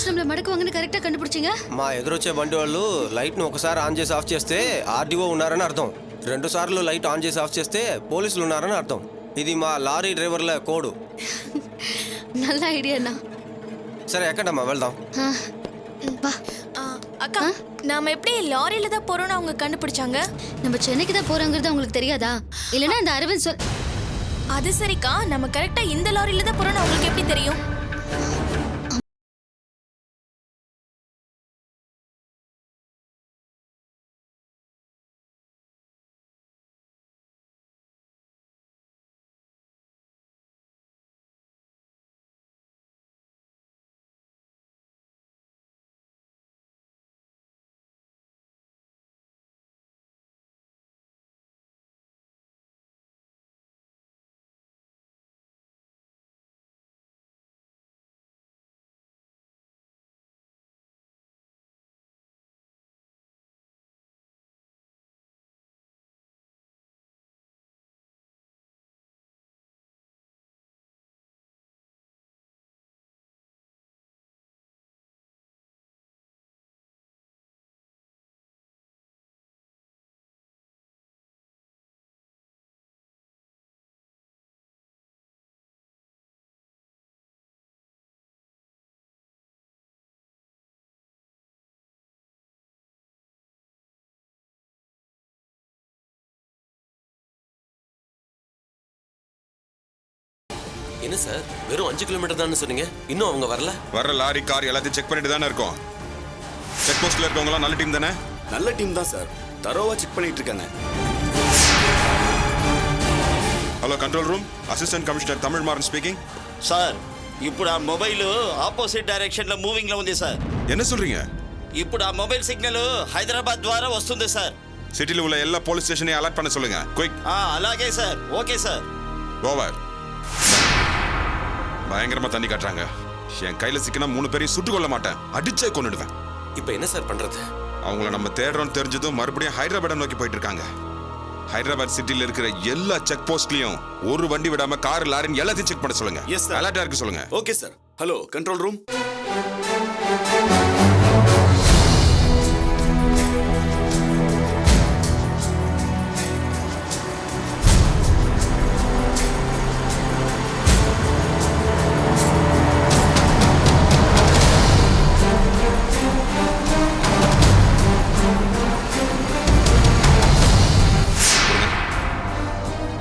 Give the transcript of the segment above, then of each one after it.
Police room లో మడకవంగని correct గా కண்டுపిడిచింగా మా ఎదురొచ్చే బండి వాళ్ళు లైట్ ను ఒకసారి ఆన్ చేసి ఆఫ్ చేస్తే ఆర్డీఓ ఉన్నారని అర్థం. 2 సార్లు లైట్ ఆన్ చేసి ఆఫ్ చేస్తే పోలీసులు ఉన్నారని అర్థం. ఇది మా లారీ డ్రైవర్ల కోడ్. நல்ல ஐடியாண்ணா. సరే ఎక్కడమ్మా వెళ్దాం. வா அக்கா நாம எப்படி லாரியில தான் போறோம்னு அவங்க கண்டுபிடிச்சாங்க? நம்ம சென்னைக்கு தான் போறோங்கிறது உங்களுக்கு தெரியாதா? இல்லனா அந்த அரவிந்த் சொல். அது சரிக்கா, நம்ம கரெக்டா இந்த லாரியில தான் போறோம்னு உங்களுக்கு எப்படி தெரியும்? என்ன சார் வெறும் 5 கிலோமீட்டர் தான் சொன்னீங்க, இன்னும் அவங்க வரல? வர லாரி கார் எல்லாத்தையும் செக் பண்ணிட்டு தானே இருக்கோம். செக் போஸ்ட்ல இருக்கவங்களாம் நல்ல டீம் தானே? நல்ல டீம் தான் சார், தரோவா செக் பண்ணிட்டு இருக்காங்க. Hello control room, assistant commissioner Tamil Maran speaking. Sir ఇప్పుడు ఆ మొబైల్ ఆపోజిట్ డైరెక్షన్ లో మూవింగ్ లో ఉంది సార్. என்ன சொல்றீங்க? ఇప్పుడు ఆ మొబైల్ సిగ్నల్ హైదరాబాద్ ద్వారా వస్తుంది సార్. సిటీలో உள்ள எல்லா போலீஸ் ஸ்டேஷனையும் அலர்ட் பண்ண சொல்லுங்க. குயிக். అలాగే సార్. Okay sir. ஓவர். பயங்கரமா தண்ணி காட்டுறாங்க. என் கையில சிக்கினா 3 பேரையும் சுட்டு கொள்ள மாட்டேன், அடிச்சே கொன்னுடுவேன். இப்போ என்ன சார் பண்றது? அவங்கள நம்ம தேடுறோம் தெரிஞ்சதும் மறுபடியும் ஹைதராபாத் நோக்கி போயிட்டு இருக்காங்க. ஹைதராபாத் சிட்டில இருக்கிற எல்லா செக் போஸ்ட்லயும் ஒரு வண்டி விடாம கார் லாரின் எல்லாத்தையும் செக் பண்ண சொல்லுங்க. Yes sir. அலர்ட்டா இருக்கு சொல்லுங்க. Okay sir. Hello control room.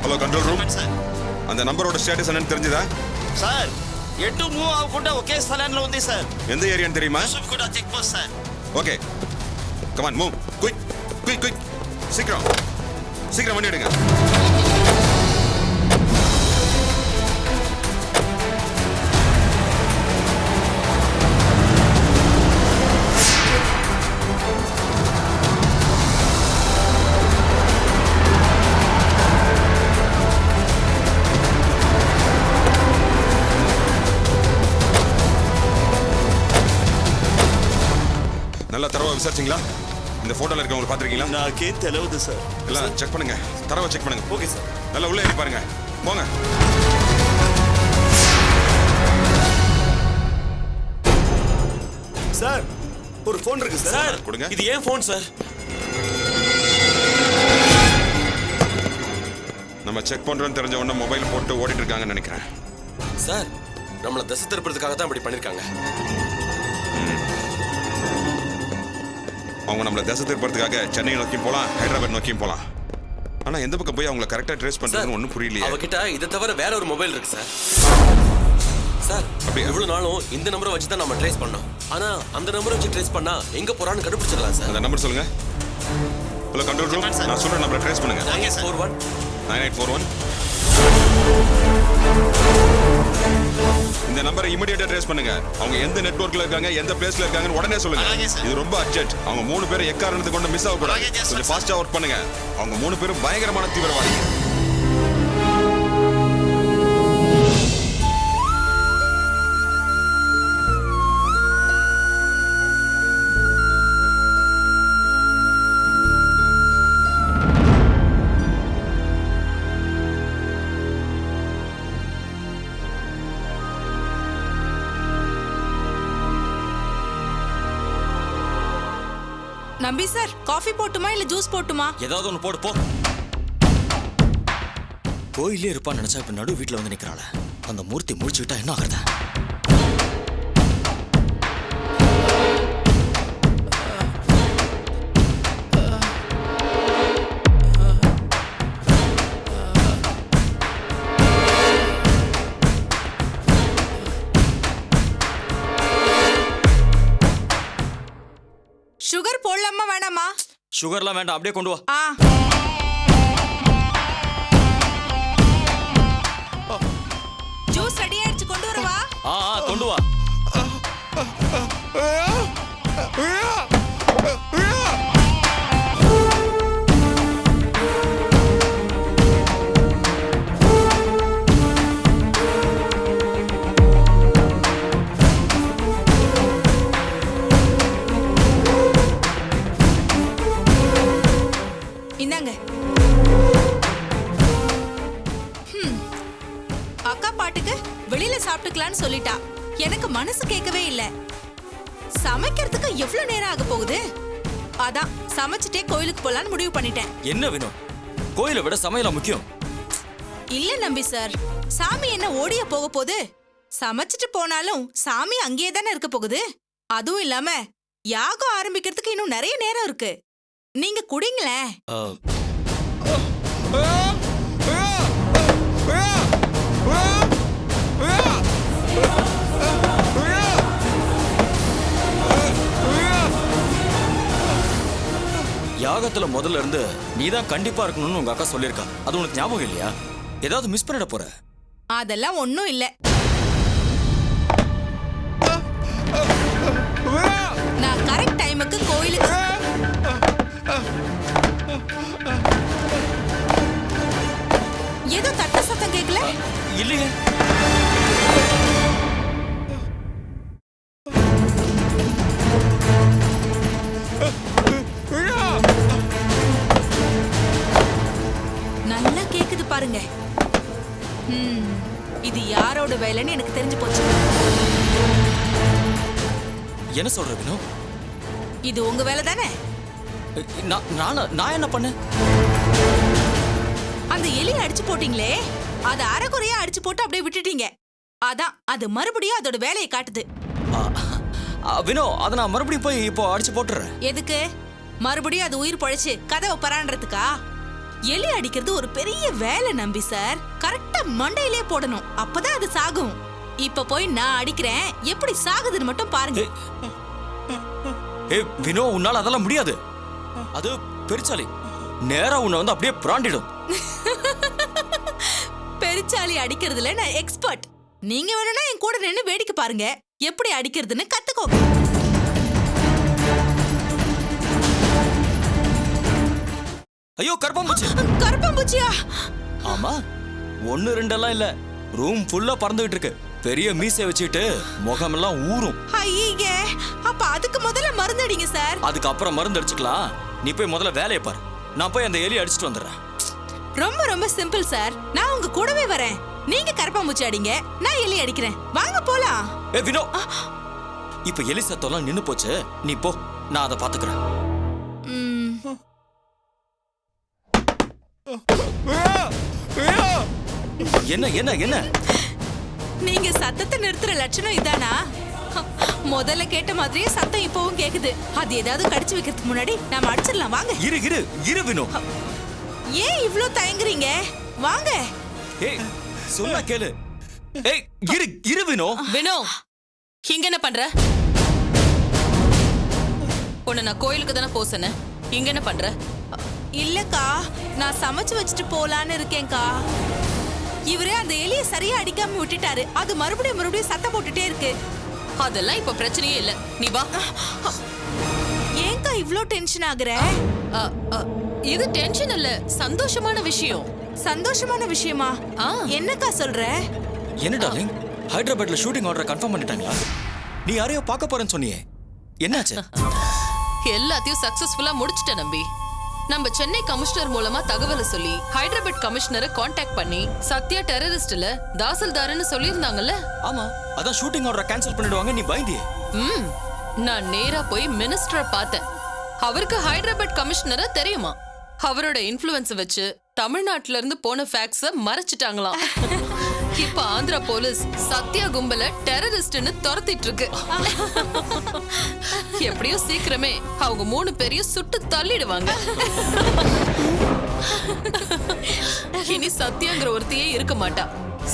Hello control room, sir அந்த நம்பரோட ஸ்டேட்டஸ் என்னன்னு தெரிஞ்சதா? సార్ ఎటు మూవ్ అవ్వకుండా ఒకే స్థలంలో ఉంది సార్. எந்த ஏரியான்னு தெரியுமா? కూడా check post sir. Okay come on move quick quick quick, சீக்கிரம் சீக்கிரம் வண்டி எடுங்க. நல்லா தரவா விசாரிச்சிங்களா? இந்த போட்டோல இருக்கவங்க பாத்திருக்கீங்களா? నాకేం తెలియదు సార్. எல்லாம் செக் பண்ணுங்க, தரவா செக் பண்ணுங்க. Okay sir. நல்லா உள்ள ஏறி பாருங்க, போங்க. சார் ஒரு ஃபோன் இருக்கு சார். சார் கொடுங்க. இது ஏன் ஃபோன் சார்? நம்ம செக் பண்றோம்னு தெரிஞ்ச உடனே மொபைல் போட்டு ஓடிட்டு இருக்காங்கன்னு நினைக்கிறேன். சார் நம்மள திசை திருப்பறதுக்காக தான் இப்படி பண்ணிருக்காங்க. அவங்க நம்மள திசை திருப்பறதுக்காக சென்னை நோக்கியும் போலாம், ஹைதராபாத் நோக்கியும் போலாம். ஆனா எந்த பக்கம் போய் அவங்கள கரெக்டா ட்ரேஸ் பண்றதுன்னு ஒன்றும் புரியலையே. அவகிட்ட இதை தவிர வேற ஒரு மொபைல் இருக்கு சார். சார் அப்படியா? இவ்வளவு நாளும் இந்த நம்பரை வச்சு தான் நம்ம ட்ரேஸ் பண்ணோம். ஆனா அந்த நம்பரை வச்சு ட்ரேஸ் பண்ணா எங்க போறான்னு கண்டுபிடிச்சிடலாம் சார். அந்த நம்பர் சொல்லுங்க. ஹலோ கண்ட்ரோல் ரூம், நான் சொல்ற நம்பரை ட்ரேஸ் பண்ணுங்க. 9841 9841. இந்த நம்பரை இமிடியேட்டா ட்ரேஸ் பண்ணுங்க. அவங்க எந்த நெட்வொர்க்ல இருக்காங்க, எந்த பிளேஸ்ல இருக்காங்கன்னு உடனே சொல்லுங்க. இது ரொம்ப அர்ஜென்ட். அவங்க 3 பேரும் எக்காரணத்துக்கு கொண்டு மிஸ் ஆக கூடாது. கொஞ்சம் ஃபாஸ்டா ஒர்க் பண்ணுங்க. அவங்க 3 பேரும் பயங்கரமான தீவிரவாதிகள். நம்பி சார் காஃபி போட்டுமா இல்ல ஜூஸ் போட்டுமா? ஏதாவது ஒன்று போடு போ. கோயிலே இருப்பான்னு நினைச்சா இப்ப நடு வீட்டுல வந்து நிக்கிறாள. அந்த மூர்த்தி முடிச்சுக்கிட்டா என்ன ஆகுறதா? சுகர் போடலாமா வேணாமா? சுகர்லாம் வேண்டாம், அப்படியே கொண்டு வா. ஜூஸ் ரெடி ஆயிடுச்சு, கொண்டு வரவா? கொண்டு வா. இந்தாங்க. அக்கா பாட்டுக்கு வெளியில சாப்பிட்டுக்கலான்னு சொல்லிட்டா. எனக்கு மனசு கேட்கவே இல்ல. சமைக்கிறதுக்கு எவ்வளவு நேரம் ஆக போகுது? அதான் சமைச்சிட்டே கோயிலுக்கு போலான்னு முடிவு பண்ணிட்டேன். என்ன வேணும்? கோயிலை விட சமையலா முக்கியம்? இல்ல நம்பி சார், சாமி என்ன ஓடிய போக போகுது? சமைச்சிட்டு போனாலும் சாமி அங்கேயே தானே இருக்க போகுது. அதுவும் இல்லாம யாகம் ஆரம்பிக்கிறதுக்கு இன்னும் நிறைய நேரம் இருக்கு. நீங்க குடிங்களேன். யாகத்துல முதல்ல இருந்து நீதான் கண்டிப்பா இருக்கணும்னு உங்க அக்கா சொல்லியிருக்கா. அது உனக்கு ஞாபகம் இல்லையா? ஏதாவது மிஸ் பண்ணிட போற? அதெல்லாம் ஒண்ணும் இல்ல. நான் கரெக்ட் டைமுக்கு கோயிலுக்கு. ஏதோ தட்ட சத்தம் கேட்கல? இல்லையே. நல்லா கேக்குது பாருங்க. இது யாரோட வேலைன்னு எனக்கு தெரிஞ்சு போச்சு. என்ன சொல்ற வினோ? இது உங்க வேலை தானே? நான் என்ன பண்ணேன்? அந்த எலியை அடிச்சு போட்டீங்களே, அது அரைகுறையா அடிச்சு போட்டு அப்படியே விட்டுட்டீங்க. அதான் அது மறுபடியும் அதோட வேலையை காட்டுது. வினோ, அதை நான் மறுபடியும் போய் இப்போ அடிச்சு போட்டுறேன். எதுக்கு? மறுபடியும் அது உயிர் பழைச்சு கதவை பரான்றதுக்கா? எலி அடிக்கிறது ஒரு பெரிய வேலை நம்பி சார். கரெக்டா மண்டையிலே போடணும், அப்பதான் அது சாகும். இப்ப போய் நான் அடிக்கிறேன், எப்படி சாகுதுன்னு மட்டும் பாருங்க. வினோ, உன்னால அதெல்லாம் முடியாது. அது பெருச்சாலி, நேரா உன்னை வந்து அப்படியே பிராண்டிடும். பெருச்சாலி அடிக்கிறதுல நான் எக்ஸ்பர்ட். நீங்க வேணும்னா என் கூட நின்னு வேடிக்கை பாருங்க, எப்படி அடிக்கிறதுன்னு கத்துக்கோங்க. ஐயோ, கருப்பாம்பூச்சி! கருப்பாம்பூச்சியா? ஆமா, 1 2 இல்ல, ரூம் ஃபுல்லா பறந்துகிட்டு இருக்கு. பெரிய மீசை வச்சுட்டு முகமெல்லாம் ஊறும். ஐயே, அப்ப அதுக்கு முதல்ல மருந்து அடிங்க சார். அதுக்கப்புறம் மருந்து அடிச்சுக்கலாம். நீ போய் முதல்ல வேலையை பாரு. நான் போய் அந்த எலி அடிச்சுட்டு வந்துடுறேன். ரொம்ப ரொம்ப சிம்பிள் சார். நான் உங்க கூடவே வரேன். நீங்க கருப்பாம்பூச்சி அடிங்க, நான் எலி அடிக்கிறேன். வாங்க போலாம். வினோ, இப்ப எலி சத்தம்லாம் நின்னு போச்சு. நீ போ, நான் அதை பாத்துக்கிறேன். என்ன என்ன என்ன? நீங்க சத்தத்தை நிறுத்துற லட்சணம் இதானா? முதல்ல கேட்ட மாதிரியே சத்தம் இப்பவும் கேக்குது. அது ஏதாவது கடிச்சு வைக்கிறதுக்கு முன்னாடி நாம அடிச்சிடலாம். வாங்க. இரு இரு இரு வினோ. ஏன் இவ்ளோ தயங்குறீங்க? வாங்க. ஏய், சொன்னா கேளு. ஏய், இரு இரு வினோ. வினோ, இங்க என்ன பண்ற? உன்னை நான் கோயிலுக்கு தானே போ சொன்னேன். இங்க என்ன பண்ற? இல்லக்கா, நான் சமைச்சு வச்சுட்டு போலான்னு இருக்கேன்க்கா. இவரே அந்த எலியை சரியா அடிக்காம விட்டுட்டாரு. அது மறுபடியும் சத்தம் போட்டுட்டே இருக்கு. அதெல்லாம் இப்ப பிரச்சனையே இல்ல. நீ வா. ஏன்க்கா இவ்ளோ டென்ஷன் ஆகுற? இது டென்ஷன் இல்ல, சந்தோஷமான விஷயம். சந்தோஷமான விஷயமா? என்னக்கா சொல்ற? என்ன டார்லிங், ஹைதராபாத்ல ஷூட்டிங் ஆர்டர் கன்ஃபார்ம் பண்ணிட்டாங்களா? நீ யாரையோ பார்க்க போறேன்னு சொன்னியே, என்னாச்சு? எல்லாத்தையும் சக்சஸ்ஃபுல்லா முடிச்சிட்ட நம்பி. நம்ம சென்னை கமிஷனர் மூலமா தகவலை சொல்லி ஹைதராபாத் கமிஷனரை காண்டாக்ட் பண்ணி சத்யா டெரரிஸ்ட் இல்ல தாசில்தார்னு சொல்லியிருந்தாங்கல்ல. ஆமா, அதான் ஷூட்டிங் ஆர்டரை கேன்சல் பண்ணிடுவாங்க. நீ பயந்தியே? நான் நேரா போய் மினிஸ்டரை பார்த்தேன். அவருக்கு ஹைதராபாத் கமிஷனரை தெரியுமா? அவரோட இன்ஃப்ளூயன்ஸ் வச்சு தமிழ்நாட்டுல இருந்து போன ஃபேக்ஸ மறைச்சிட்டாங்களாம். இப்ப ஆந்திரா போலீஸ் சத்யா கும்பல டெரரிஸ்ட்னு துரத்திட்டு இருக்கு. எப்படியும் சீக்கிரமே அவங்க 3 பேரையும் சுட்டு தள்ளிடுவாங்க. இனி சத்யாங்கிற ஒருத்தையே இருக்க மாட்டா.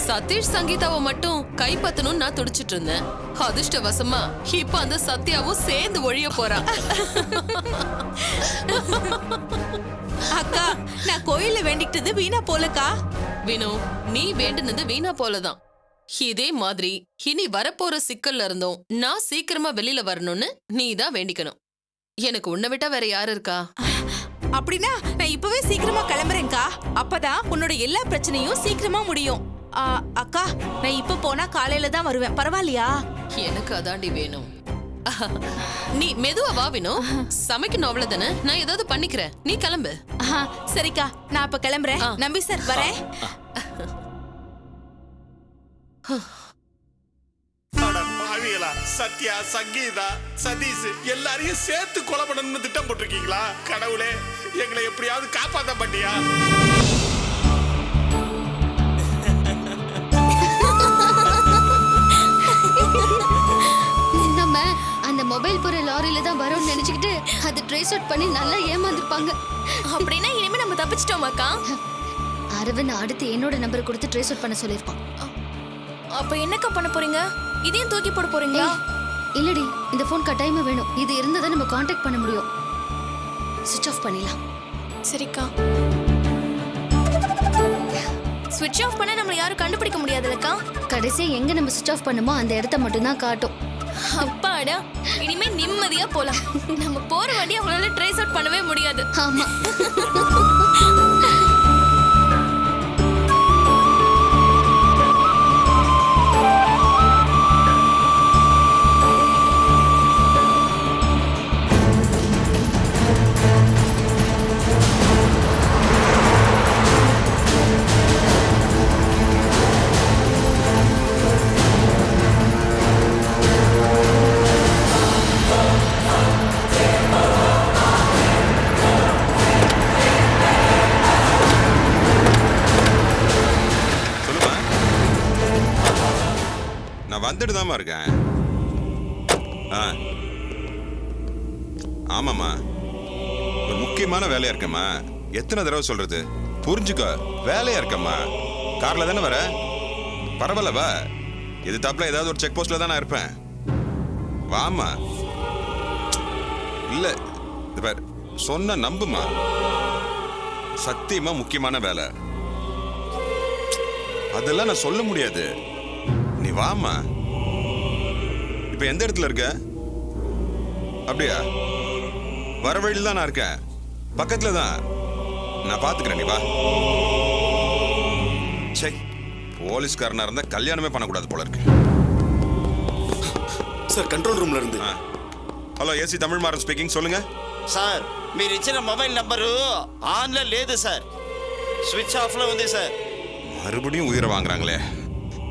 சதீஷ் சங்கீதாவை மட்டும் கைப்பற்றணும்னு நான் துடிச்சிட்டு இருந்தேன். அதிர்ஷ்டவசமா இப்ப அந்த சத்யாவும் சேர்ந்து ஒழிய போறா. அக்கா, நான் கோயில்ல வேண்டிக்கிட்டது வீணா போலக்கா. வினு, நீ வேண்டுனது வீணா போலதான். இதே மாதிரி இனி வரப்போற சிக்கல்ல இருந்தும் நான் சீக்கிரமா வெளியில வரணும்னு நீ தான் வேண்டிக்கணும். எனக்கு உன்னை விட்டா வேற யாரு இருக்கா? அப்படின்னா நான் இப்பவே சீக்கிரமா கிளம்புறேன்க்கா. அப்பதான் உன்னோட எல்லா பிரச்சனையும் சீக்கிரமா முடியும். அக்கா, நான் இப்ப போனா காலையில தான் வருவேன், பரவாயில்லையா? எனக்கு அதாண்டி வேணும். நீ மெதுவா வா வினு. சமைக்கணும் அவ்வளவுதானே, நான் ஏதாவது பண்ணிக்கிறேன். நீ கிளம்பு. சரிக்கா, நான் அப்ப கிளம்புறேன். நம்பி சார், வரேன். சத்யா, சங்கீதா, சதீஷ் எல்லாரையும் சேர்த்து கொலை பண்ணணும்னு திட்டம் போட்டிருக்கீங்களா? கடவுளே, எங்களை எப்படியாவது காப்பாத்த மாட்டியா? நம்ம அந்த மொபைல் போற லாரியில தான் வரோம்னு நினைச்சுக்கிட்டு அதை ட்ரேஸ் அவுட் பண்ணி நல்லா ஏமாந்துருப்பாங்க. அப்படின்னா இனிமே நம்ம தப்பிச்சிட்டோமாக்கா? அரவிந்த் அடுத்து என்னோட நம்பர் கொடுத்து ட்ரேஸ் அவுட் பண்ண சொல்லிருப்பான். அப்ப என்னக்கா பண்ண போறீங்க? இதையும் தூக்கி போட போறீங்களா? இல்லடி, இந்த போன் கட்டாயமா வேணும். இது இருந்தா தான் நம்ம காண்டாக்ட் பண்ண முடியும். சுவிட்ச் ஆஃப் பண்ணிடலாம். சரிக்கா. ஸ்விட்ச் ஆஃப் பண்ண நம்மள யாரும் கண்டுபிடிக்க முடியாதுலக்கா. கடைசியா எங்க நம்ம சுவிட்ச் ஆஃப் பண்ணுமோ அந்த இடத்த மட்டும் தான் காட்டும். அப்பாடா, இனிமே நிம்மதியா போலாம். நம்ம போற வண்டி அவங்களால ட்ரேஸ் அவுட் பண்ணவே முடியாது. ஆமா. வந்துட்டு தாமா இருக்கேன். ஆமாம்மா, ஒரு முக்கியமான வேலையா இருக்கம்மா. எத்தனை தடவை சொல்றது? புரிஞ்சுக்கோ, வேலையா இருக்கம்மா. கார்ல தானே வர? பரவாயில்ல வா. இது தப்புல ஏதாவது ஒரு செக் போஸ்ட்ல தான் நான் இருப்பேன். வாமா. இல்ல இது பார், சொன்ன நம்புமா. சத்தியமா முக்கியமான வேலை. அதெல்லாம் நான் சொல்ல முடியாது. நீ வாமா. இப்ப எந்த இடத்துல இருக்க? அப்படியா? வர வழியில் தான் நான் இருக்கேன், பக்கத்துல தான். நான் பாத்துக்கிறேன், நீ வா. சே, போலீஸ்காரனா இருந்தா கல்யாணமே பண்ணக்கூடாது போல இருக்கு. సార్ కంట్రోల్ రూమ్ లో ఉంది. హలో, ఏసీ తమిళ మారన్ స్పీకింగ్. சொல்லுங்க సార్. మీరు ఇచ్చిన మొబైల్ నంబరు ఆన్లో లేదు సార్, స్విచ్ ఆఫ్ లో ఉంది సార్. மறுபடியும் உயிரை வாங்குறாங்களே.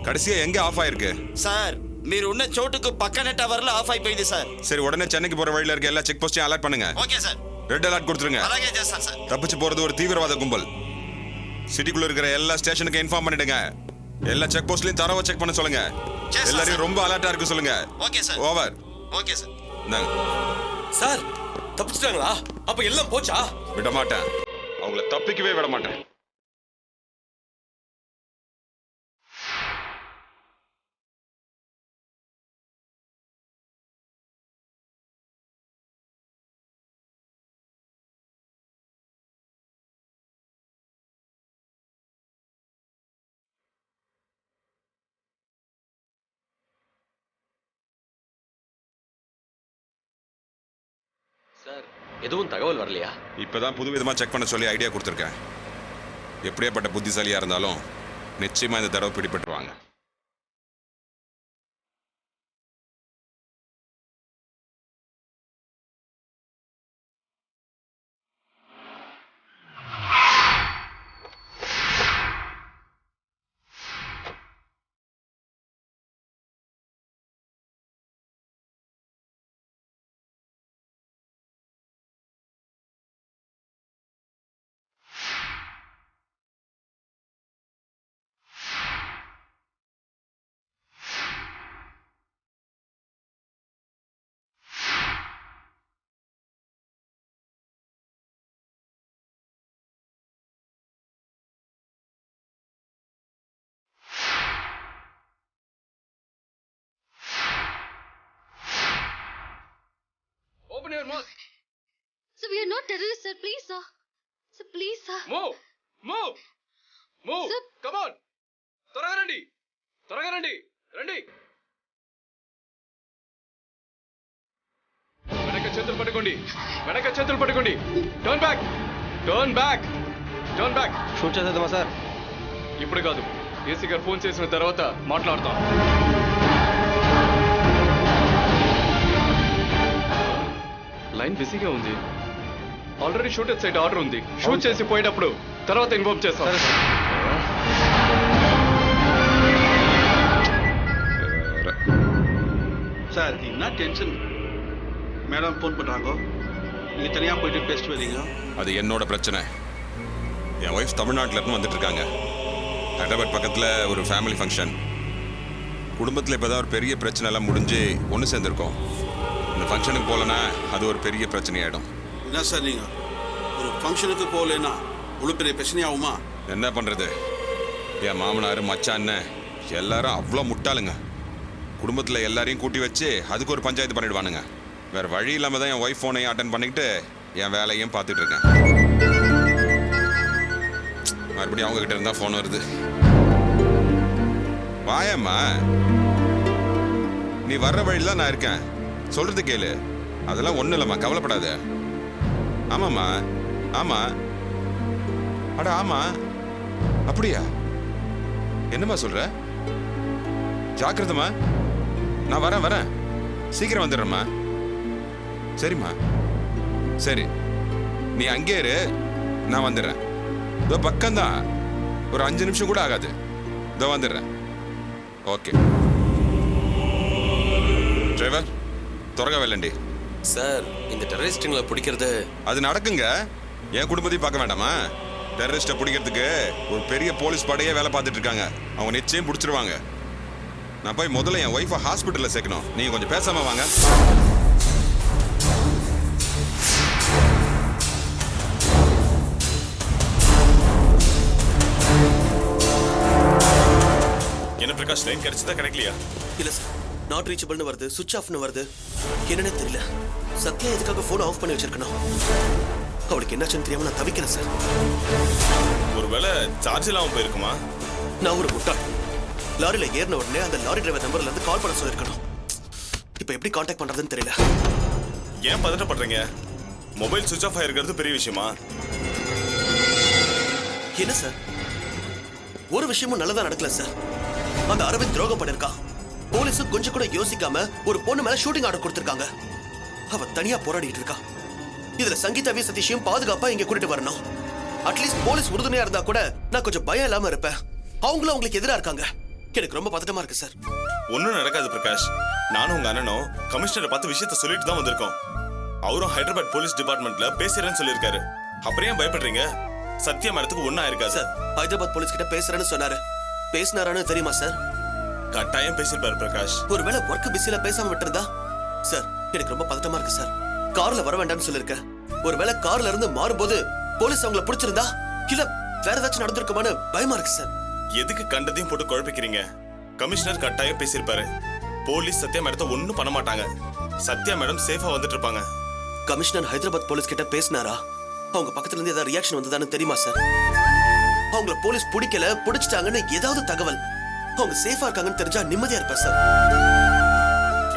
கடைசியா எங்க ஆஃப் ஆயிருக்கு? సార్, మీరు ఉన్న చోటుకు పక్కనే టవర్లో ఆఫ్ అయిపోయింది సార్. சரி, உடனே சென்னைக்கு போற வழியில இருக்க எல்லா செக் போஸ்டையும் அலர்ட் பண்ணுங்க. Okay sir. ரெட் அலர்ட் கொடுத்துருங்க. అలాగే చేస్తాను సార్. தப்பிச்சு போறது ஒரு தீவிரவாத கும்பல். சிட்டிக்குள்ள இருக்கிற எல்லா ஸ்டேஷனுக்கு இன்ஃபார்ம் பண்ணிடுங்க. எல்லா செக் போஸ்ட்லயும் தரவா செக் பண்ண சொல்லுங்க. எல்லாரையும் ரொம்ப அலர்ட்டா இருக்க சொல்லுங்க. Okay sir. Over. Okay sir. இந்தாங்க. சார், தப்பிச்சிட்டாங்களா? அப்ப எல்லாம் போச்சா? விட மாட்டேன், அவங்கள தப்பிக்கவே விட மாட்டேன். சார், எதுவும் தகவல் வரலையா? இப்பதான் புது விதமா செக் பண்ண சொல்லி ஐடியா கொடுத்துருக்கேன். எப்படியாப்பட்ட புத்திசாலியா இருந்தாலும் நிச்சயமா இந்த தடவை பிடிபட்டுருவாங்க. your mouth. Sir, we are not terrorists, sir. Please, sir. Sir, please, sir. Move. Move. Move. Sir. Come on. త్వరగా రండి. త్వరగా రండి. రండి. వెనక చేతులు పట్టుకోండి. వెనక చేతులు పట్టుకోండి. Turn back. Turn back. Turn back. Shoot చేసేద్దామా సార్? ఇప్పుడు కాదు. ఏసీ గారు ఫోన్ చేసిన తర్వాత మాట్లాడతాం. లైన్ బిజీగా ఉంది. ఆల్రెడీ షూట్ సైడ్ ఆర్డర్ ఉంది. షూట్ చేసి పోయేటప్పుడు తర్వాత ఇన్ఫార్మ్ చేస్తాం. சார் என்ன டென்ஷன் மேடம் ஃபோன் பண்ணுறாங்க நீங்கள் தனியாக போயிட்டு பேசிட்டு வரீங்க. அது என்னோட பிரச்சனை. என் ஒய்ஃப் தமிழ்நாட்டில இருந்து வந்துட்டு இருக்காங்க. ஹைதராபாத் பக்கத்தில் ஒரு ஃபேமிலி ஃபங்க்ஷன். குடும்பத்தில் இப்போ தான் ஒரு பெரிய பிரச்சனை எல்லாம் முடிஞ்சு ஒன்று சேர்ந்துருக்கோம். இந்த ஃபங்க்ஷனுக்கு போகலன்னா அது ஒரு பெரிய பிரச்சனையாயிடும். என்ன சார் நீங்கள் ஒரு ஃபங்க்ஷனுக்கு போகலன்னா இவ்வளோ பெரிய பிரச்சனையாகுமா? என்ன பண்ணுறது? என் மாமனார் மச்சான் எல்லாரும் அவ்வளோ முட்டாளுங்க. குடும்பத்தில் எல்லாரையும் கூட்டி வச்சு அதுக்கு ஒரு பஞ்சாயத்து பண்ணிடுவானுங்க. வேறு வழி இல்லாமல் தான் என் ஒய்ஃப் ஃபோனையும் அட்டன் பண்ணிக்கிட்டு என் வேலையும் பார்த்துட்டு இருக்கேன். மறுபடியும் அவங்க கிட்ட இருந்தால் ஃபோன் வருது. வாயம்மா, நீ வர்ற வழியில் தான் நான் இருக்கேன். சொல்றது கேளு. அதெல்லாம் ஒன்றும் இல்லைம்மா, கவலைப்படாத. ஆமாம்மா, ஆமாம். அட ஆமா, அப்படியா? என்னம்மா சொல்ற? ஜாக்கிரதம்மா. நான் வரேன். சீக்கிரம் வந்துடுறேம்மா. சரிம்மா, சரி. நீ அங்கே இரு, நான் வந்துடுறேன். இதோ பக்கம்தான், ஒரு 5 நிமிஷம் கூட ஆகாது. இதோ வந்துடுறேன். ఓకే டிரைவர் త్వరగా వెళ్ళండి. சார், இந்த டெரரிஸ்டுங்களை பிடிக்கிறது அது நடக்குங்க. என் குடும்பத்தையும் பார்க்க வேண்டாமா? டெரரிஸ்ட்டை பிடிக்கிறதுக்கு ஒரு பெரிய போலீஸ் படையே வேலை பார்த்துட்டு இருக்காங்க. அவங்க நிச்சயம் பிடிச்சிருவாங்க. நான் போய் முதல்ல என் ஒய்ஃபை ஹாஸ்பிட்டலில் சேர்க்கணும். நீங்கள் கொஞ்சம் பேசாம வாங்க. என்ன பிரகாஷ், லைன் கிடைச்சதா கிடைக்கலையா? இல்ல சார், நாட் ரீச்சபிள்னு வருது, சுவிட்ச் ஆஃப்னு வருது. என்னன்னே தெரியல. சத்யா எதுக்காக போன் ஆஃப் பண்ணி வச்சிருக்கணும்? அவளுக்கு என்னாச்சுன்னு தெரியாம நான் தவிக்கிறேன் சார். ஒருவேளை சார்ஜ் இல்லாம போயிருக்குமா? நான் ஒரு முட்டாள். லாரியில ஏறின உடனே அந்த லாரி டிரைவர் நம்பர்ல இருந்து கால் பண்ண சொல்லிருக்கணும். இப்ப எப்படி கான்டாக்ட் பண்றதுன்னு தெரியல. ஏன் பதட்டப்படுறீங்க? மொபைல் சுவிட்ச் ஆஃப் ஆயிருக்கிறது பெரிய விஷயமா? என்ன சார், ஒரு விஷயமும் நல்லதா நடக்கல சார். அந்த அரவிந்த் துரோகம் பண்ணிருக்கான். போலீஸ் கொஞ்சம் கூட யோசிக்காம ஒரு பொண்ணு மேல ஷூட்டிங் ஆர்டர் கொடுத்திருக்காங்க. அவ தனியா போராடிட்டு இருக்கா. இதுல சங்கீதாவையும் சதீஷையும் பாதுகாப்பா இங்க கூட்டிட்டு வரணும். அட்லீஸ்ட் போலீஸ் உறுதுணையா இருந்தா கூட நான் கொஞ்சம் பயம் இல்லாம இருப்பேன். அவங்களும் அவங்களுக்கு எதிரா இருக்காங்க. எனக்கு ரொம்ப பதட்டமா இருக்கு சார். ஒன்னும் நடக்காது பிரகாஷ். நானும் உங்க அண்ணனும் கமிஷனரை பார்த்து விஷயத்த சொல்லிட்டு தான் வந்திருக்கோம். அவரும் ஹைதராபாத் போலீஸ் டிபார்ட்மெண்ட்ல பேசுறேன்னு சொல்லியிருக்காரு. அப்புறம் ஏன் பயப்படுறீங்க? சத்யா மேடத்துக்கு ஒன்னும் ஆயிருக்காது சார். ஹைதராபாத் போலீஸ் கிட்ட பேசுறேன்னு சொன்னாரு. பேசினாரான்னு தெரியுமா சார்? கட்டாயம் பேசிருப்பாரு பிரகாஷ். ஒருவேளை ஒர்க் பிஸில பேசாம விட்டுருந்தா? சார், எனக்கு ரொம்ப பதட்டமா இருக்கு சார். கார்ல வர வேண்டாம்னு சொல்லிருக்கேன். ஒருவேளை கார்ல இருந்து மாறும்போது போலீஸ் அவங்கள பிடிச்சிருந்தா இல்ல வேற ஏதாச்சும் நடந்திருக்குமான்னு பயமா இருக்கு சார். எதுக்கு கண்டதையும் போட்டு குழப்பிக்கிறீங்க? கமிஷனர் கட்டாயம் பேசியிருப்பாரு. போலீஸ் சத்யா மேடத்தை ஒன்னும் பண்ண மாட்டாங்க. சத்யா மேடம் சேஃபா வந்துட்டு இருப்பாங்க. கமிஷனர் ஹைதராபாத் போலீஸ் கிட்ட பேசினாரா? அவங்க பக்கத்துல இருந்து ஏதாவது ரியாக்ஷன் வந்ததான்னு தெரியுமா சார்? அவங்கள போலீஸ் பிடிக்கல, பிடிச்சிட்டாங்கன்னு ஏதாவது தகவல், அவங்க சேஃபா இருக்காங்கன்னு தெரிஞ்சா நிம்மதியா இருப்பேன் சார்.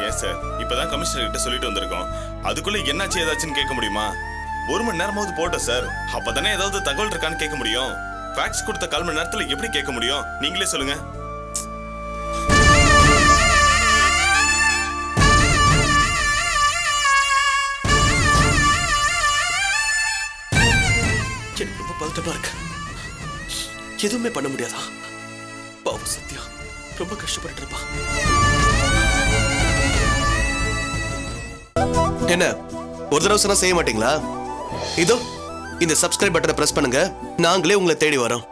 ஏன் சார், இப்பதான் கமிஷனர் கிட்ட சொல்லிட்டு வந்திருக்கோம். அதுக்குள்ள என்னாச்சு ஏதாச்சுன்னு கேட்க முடியுமா? 1 மணி நேரமாவது போட்டோம் சார். அப்பதானே ஏதாவது தகவல் இருக்கான்னு கேட்க முடியும். ஃபேக்ஸ் கொடுத்த 1/4 மணி நேரத்துல எப்படி கேட்க முடியும்? நீங்களே சொல்லுங்க. எனக்கு ரொம்ப பதட்டமா இருக்கு. எதுவுமே பண்ண முடியாதா? பாவம் சத்யா ரொம்ப கஷ்டப்பட்டு இருப்பா. என்ன ஒரு தடவை சொன்னா செய்ய மாட்டீங்களா? இதோ இந்த சப்ஸ்கிரைப் பட்டனை பிரஸ் பண்ணுங்க. நாங்களே உங்களை தேடி வரோம்.